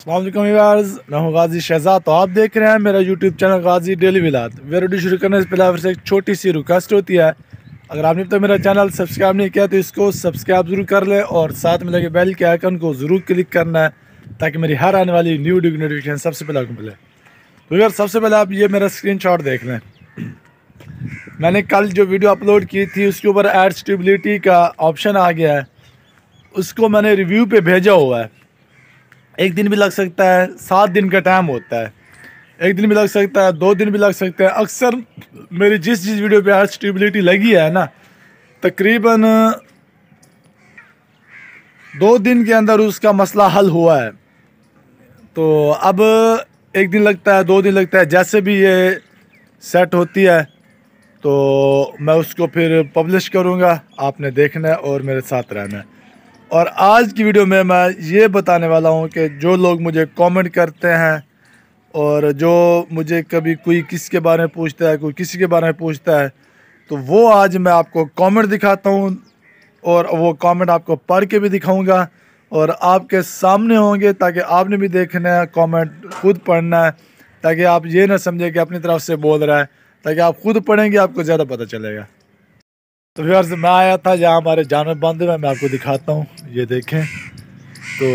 अस्सलामुअलैकुम व्यूअर्स, मैं हूं गाजी शहजाद। तो आप देख रहे हैं मेरा यूट्यूब चैनल गाजी डेली विलाद। वीडियो शुरू करने से पहले आपसे एक छोटी सी रिक्वेस्ट होती है, अगर आपने तो मेरा चैनल सब्सक्राइब नहीं किया तो इसको सब्सक्राइब ज़रूर कर लें और साथ में लगे बेल के आइकन को ज़रूर क्लिक करना है ताकि मेरी हर आने वाली न्यू वीडियो की नोटिफिकेशन सबसे पहले आपको मिले। तो व्यूअर्स, सबसे पहले आप ये मेरा स्क्रीनशॉट देख लें। मैंने कल जो वीडियो अपलोड की थी उसके ऊपर एड स्टेबिलिटी का ऑप्शन आ गया है, उसको मैंने रिव्यू पे भेजा हुआ है। एक दिन भी लग सकता है, 7 दिन का टाइम होता है, एक दिन भी लग सकता है, 2 दिन भी लग सकता है। अक्सर मेरी जिस वीडियो पे एड स्टेबिलिटी लगी है ना, तकरीबन 2 दिन के अंदर उसका मसला हल हुआ है। तो अब एक दिन लगता है, 2 दिन लगता है, जैसे भी ये सेट होती है तो मैं उसको फिर पब्लिश करूँगा। आपने देखना है और मेरे साथ रहना है। और आज की वीडियो में मैं ये बताने वाला हूँ कि जो लोग मुझे कमेंट करते हैं और जो मुझे कभी कोई किसी के बारे में पूछता है, कोई किसी के बारे में पूछता है, तो वो आज मैं आपको कमेंट दिखाता हूँ और वो कमेंट आपको पढ़ के भी दिखाऊंगा और आपके सामने होंगे ताकि आपने भी देखना है, कमेंट खुद पढ़ना है, ताकि आप ये ना समझे कि अपनी तरफ से बोल रहा है, ताकि आप खुद पढ़ेंगे आपको ज़्यादा पता चलेगा। तो फिर से मैं आया था जहाँ हमारे जानवर बांधे हुए, मैं आपको दिखाता हूँ। ये देखें, तो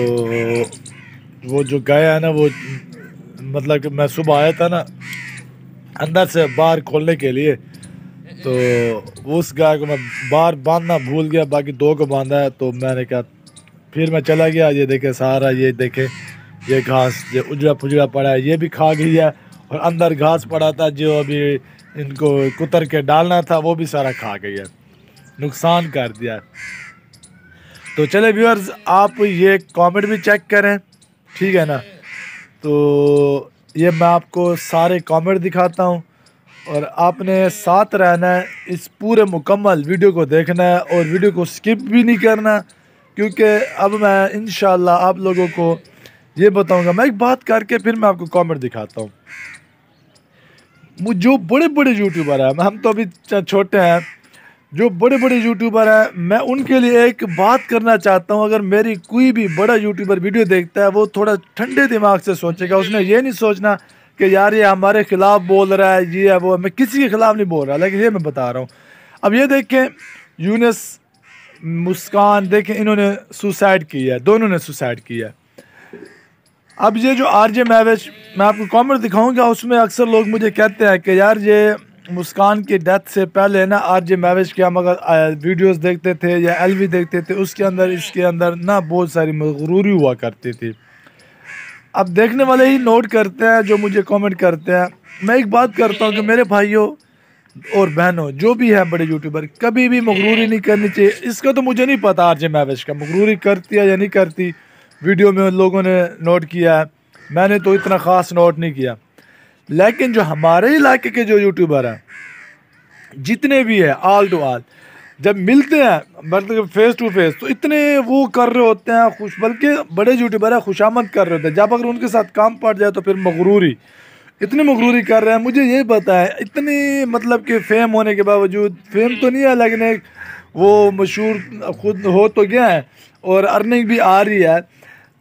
वो जो गाय है ना, वो मतलब कि मैं सुबह आया था ना अंदर से बाहर खोलने के लिए, तो उस गाय को मैं बाहर बांधना भूल गया, बाकी 2 को बांधा है। तो मैंने कहा, फिर मैं चला गया। ये देखे सारा, ये देखे ये घास ये उजड़ा पुजड़ा पड़ा है, ये भी खा गई है। और अंदर घास पड़ा था जो अभी इनको कुतर के डालना था, वो भी सारा खा गई है, नुकसान कर दिया। तो चले व्यूअर्स, आप ये कमेंट भी चेक करें, ठीक है ना। तो ये मैं आपको सारे कमेंट दिखाता हूँ और आपने साथ रहना है, इस पूरे मुकम्मल वीडियो को देखना है और वीडियो को स्किप भी नहीं करना, क्योंकि अब मैं इंशाल्लाह आप लोगों को ये बताऊंगा। मैं एक बात करके फिर मैं आपको कमेंट दिखाता हूँ। जो बड़े बड़े यूट्यूबर हैं, हम तो अभी छोटे हैं, जो बड़े बड़े यूट्यूबर हैं, मैं उनके लिए एक बात करना चाहता हूं। अगर मेरी कोई भी बड़ा यूट्यूबर वीडियो देखता है, वो थोड़ा ठंडे दिमाग से सोचेगा। उसने ये नहीं सोचना कि यार ये हमारे खिलाफ बोल रहा है, ये है वो है। मैं किसी के खिलाफ नहीं बोल रहा, लेकिन ये मैं बता रहा हूँ। अब ये देखें, यूनिस मुस्कान देखें, इन्होंने सुसाइड किया है, दोनों ने सुसाइड किया है। अब ये जो आरजे महवेश, मैं आपको कमेंट दिखाऊंगा, उसमें अक्सर लोग मुझे कहते हैं कि यार ये मुस्कान की डेथ से पहले ना आरजे महवेश के हम अगर वीडियोस देखते थे या एलवी देखते थे, उसके अंदर इसके अंदर ना बहुत सारी मगरूरी हुआ करती थी। अब देखने वाले ही नोट करते हैं जो मुझे कमेंट करते हैं। मैं एक बात करता हूँ कि मेरे भाइयों और बहनों, जो भी है बड़े यूट्यूबर, कभी भी मगरूरी नहीं करनी चाहिए। इसका तो मुझे नहीं पता आरजे महवेश का मगरूरी करती है या नहीं करती, वीडियो में लोगों ने नोट किया है, मैंने तो इतना ख़ास नोट नहीं किया। लेकिन जो हमारे इलाके के जो यूट्यूबर हैं, जितने भी हैं, ऑल टू ऑल, जब मिलते हैं मतलब फेस टू फेस, तो इतने वो कर रहे होते हैं खुश, बल्कि बड़े यूट्यूबर हैं खुशामद कर रहे होते हैं। जब अगर उनके साथ काम पड़ जाए तो फिर मगरूरी, इतनी मगरूरी कर रहे हैं। मुझे ये पता है, इतनी मतलब कि फेम होने के बावजूद, फेम तो नहीं है लेकिन एक वो मशहूर खुद हो तो गया है और अर्निंग भी आ रही है।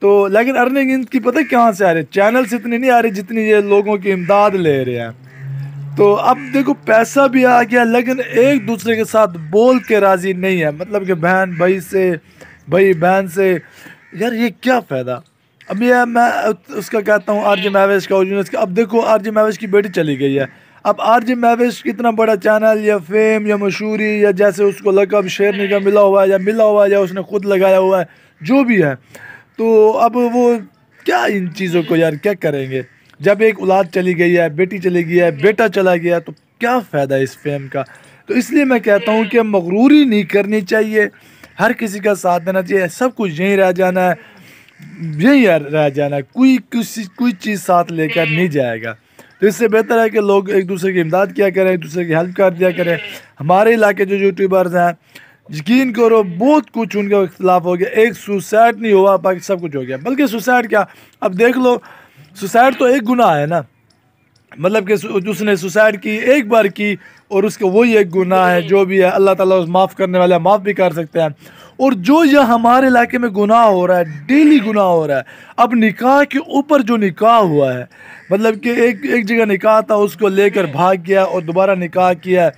तो लेकिन अर्निंग इनकी पता है कहाँ से आ रही है? चैनल से इतनी नहीं आ रही जितनी ये लोगों की इमदाद ले रहे हैं। तो अब देखो, पैसा भी आ गया, लेकिन एक दूसरे के साथ बोल के राज़ी नहीं है। मतलब कि बहन भाई से, भाई बहन से, यार ये क्या फ़ायदा। अब ये मैं उसका कहता हूँ आरजे महवेश का, ओरिजिनल का। अब देखो, आरजे महवेश की बेटी चली गई है। अब आरजे महवेश इतना बड़ा चैनल या फेम या मशहूरी या जैसे उसको लकब शेरनी का मिला हुआ है या मिला हुआ है या उसने खुद लगाया हुआ है, जो भी है, तो अब वो क्या इन चीज़ों को यार क्या करेंगे। जब एक औलाद चली गई है, बेटी चली गई है, बेटा चला गया, तो क्या फ़ायदा इस फेम का। तो इसलिए मैं कहता हूँ कि मगरूरी नहीं करनी चाहिए, हर किसी का साथ देना चाहिए। सब कुछ यहीं रह जाना है, यहीं रह जाना है, कोई चीज़ साथ लेकर नहीं जाएगा। तो इससे बेहतर है कि लोग एक दूसरे की इमदाद किया करें, एक दूसरे की हेल्प कर दिया करें। हमारे इलाके जो यूट्यूबर्स हैं, यकीन करो बहुत कुछ उनका इख्तलाफ हो गया। एक सुसाइड नहीं हुआ, बाकी सब कुछ हो गया। बल्कि सुसाइड क्या, अब देख लो, सुसाइड तो एक गुनाह है ना। मतलब कि उसने सुसाइड की एक बार की और उसका वही एक गुनाह है, जो भी है अल्लाह ताला उस माफ़ करने वाला, माफ़ भी कर सकते हैं। और जो यह हमारे इलाके में गुनाह हो रहा है, डेली गुनाह हो रहा है। अब निकाह के ऊपर जो निकाह हुआ है, मतलब कि एक जगह निकाह था, उसको लेकर भाग गया और दोबारा निकाह किया,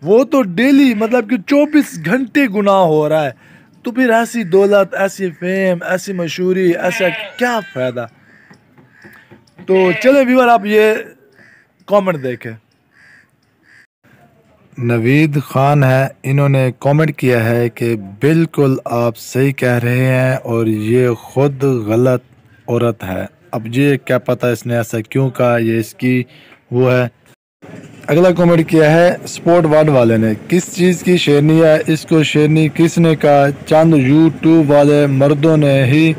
वो तो डेली मतलब कि 24 घंटे गुनाह हो रहा है। तो फिर ऐसी दौलत, ऐसी फेम, ऐसी मशहूरी, ऐसा क्या फ़ायदा। तो चले व्यूअर, आप ये कमेंट देखें। नवीद खान है, इन्होंने कमेंट किया है कि बिल्कुल आप सही कह रहे हैं और ये खुद गलत औरत है। अब ये क्या पता इसने ऐसा क्यों कहा, ये इसकी वो है। अगला कमेंट किया है स्पोर्ट वार्ड वाले ने, किस चीज़ की शेरनी है, इसको शेरनी किसने कहा, चंद यूट्यूब वाले मर्दों ने ही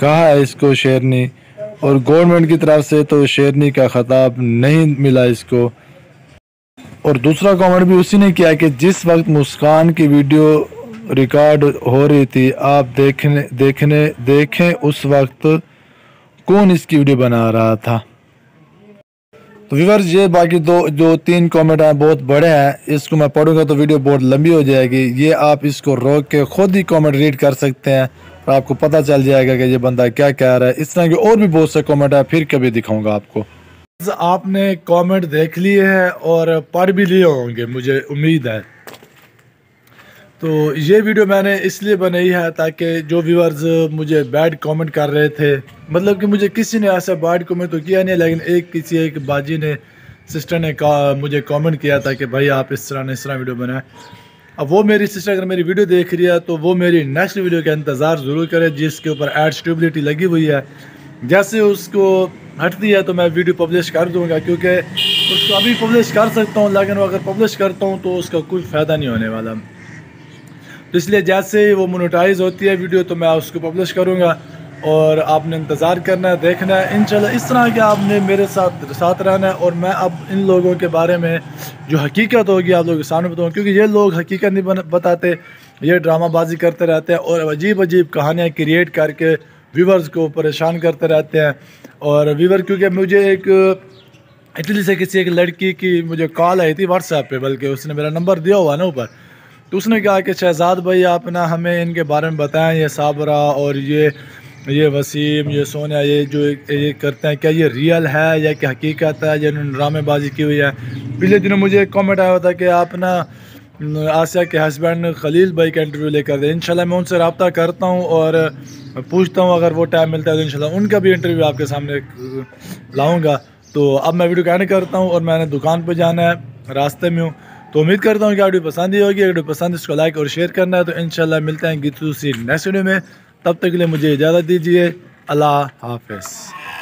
कहा है इसको शेरनी, और गवर्नमेंट की तरफ से तो शेरनी का खिताब नहीं मिला इसको। और दूसरा कमेंट भी उसी ने किया कि जिस वक्त मुस्कान की वीडियो रिकॉर्ड हो रही थी, आप देखें उस वक्त कौन इसकी वीडियो बना रहा था। तो व्यूअर्स, ये बाकी जो तीन कमेंट हैं बहुत बड़े हैं, इसको मैं पढ़ूंगा तो वीडियो बहुत लंबी हो जाएगी। ये आप इसको रोक के खुद ही कमेंट रीड कर सकते हैं और आपको पता चल जाएगा कि ये बंदा क्या कह रहा है। इस तरह के और भी बहुत से कमेंट है, फिर कभी दिखाऊंगा आपको। आपने कमेंट देख लिए हैं और पढ़ भी लिए होंगे, मुझे उम्मीद है। तो ये वीडियो मैंने इसलिए बनाई है ताकि जो व्यूअर्स मुझे बैड कमेंट कर रहे थे, मतलब कि मुझे किसी ने ऐसा बैड कमेंट तो किया नहीं, लेकिन किसी एक बाजी ने, सिस्टर ने मुझे कमेंट किया था कि भाई आप इस तरह वीडियो बनाएं। अब वो मेरी सिस्टर अगर मेरी वीडियो देख रही है तो वो मेरी नेक्स्ट वीडियो का इंतज़ार ज़रूर करे जिसके ऊपर एड स्टेबिलिटी लगी हुई है। जैसे उसको हटती है तो मैं वीडियो पब्लिश कर दूँगा, क्योंकि उसको अभी पब्लिश कर सकता हूँ, लेकिन अगर पब्लिश करता हूँ तो उसका कोई फ़ायदा नहीं होने वाला। तो इसलिए जैसे ही वो मोनेटाइज होती है वीडियो तो मैं उसको पब्लिश करूँगा और आपने इंतज़ार करना है, देखना है। इंशाल्लाह इस तरह के आपने मेरे साथ रहना है। और मैं अब इन लोगों के बारे में जो हकीकत होगी आप लोगों के सामने बताऊँ, क्योंकि ये लोग हकीकत नहीं बताते, ये ड्रामाबाजी करते रहते हैं और अजीब अजीब कहानियाँ क्रिएट करके व्यूवर्स को परेशान करते रहते हैं। और व्यूवर, क्योंकि मुझे एक इटली से किसी एक लड़की की मुझे कॉल आई थी व्हाट्सएप पे, बल्कि उसने मेरा नंबर दिया हुआ ना ऊपर, तो उसने कहा कि शहजाद भाई आप ना हमें इनके बारे में बताएं, ये साबरा और ये वसीम, ये सोनिया, ये जो ये करते हैं, क्या ये रियल है या क्या हकीकत है, या इन्होंने ड्रामेबाजी की हुई है। पिछले दिनों मुझे एक कमेंट आया था कि आप ना आसिया के हस्बैंड खलील भाई का इंटरव्यू लेकर दें। इंशाल्लाह मैं उनसे रब्ता करता हूँ और पूछता हूँ, अगर वो टाइम मिलता है तो इंशाल्लाह उनका भी इंटरव्यू आपके सामने लाऊँगा। तो अब मैं वीडियो कहने करता हूँ और मैंने दुकान पर जाना है, रास्ते में हूँ। तो उम्मीद करता हूँ कि वीडियो पसंद ही होगी। अगर वीडियो पसंद इसको लाइक और शेयर करना है। तो इंशाल्लाह मिलते हैं किसी नेक्स्ट वीडियो में, तब तक के लिए मुझे इजाज़त दीजिए। अल्लाह हाफ़िज़।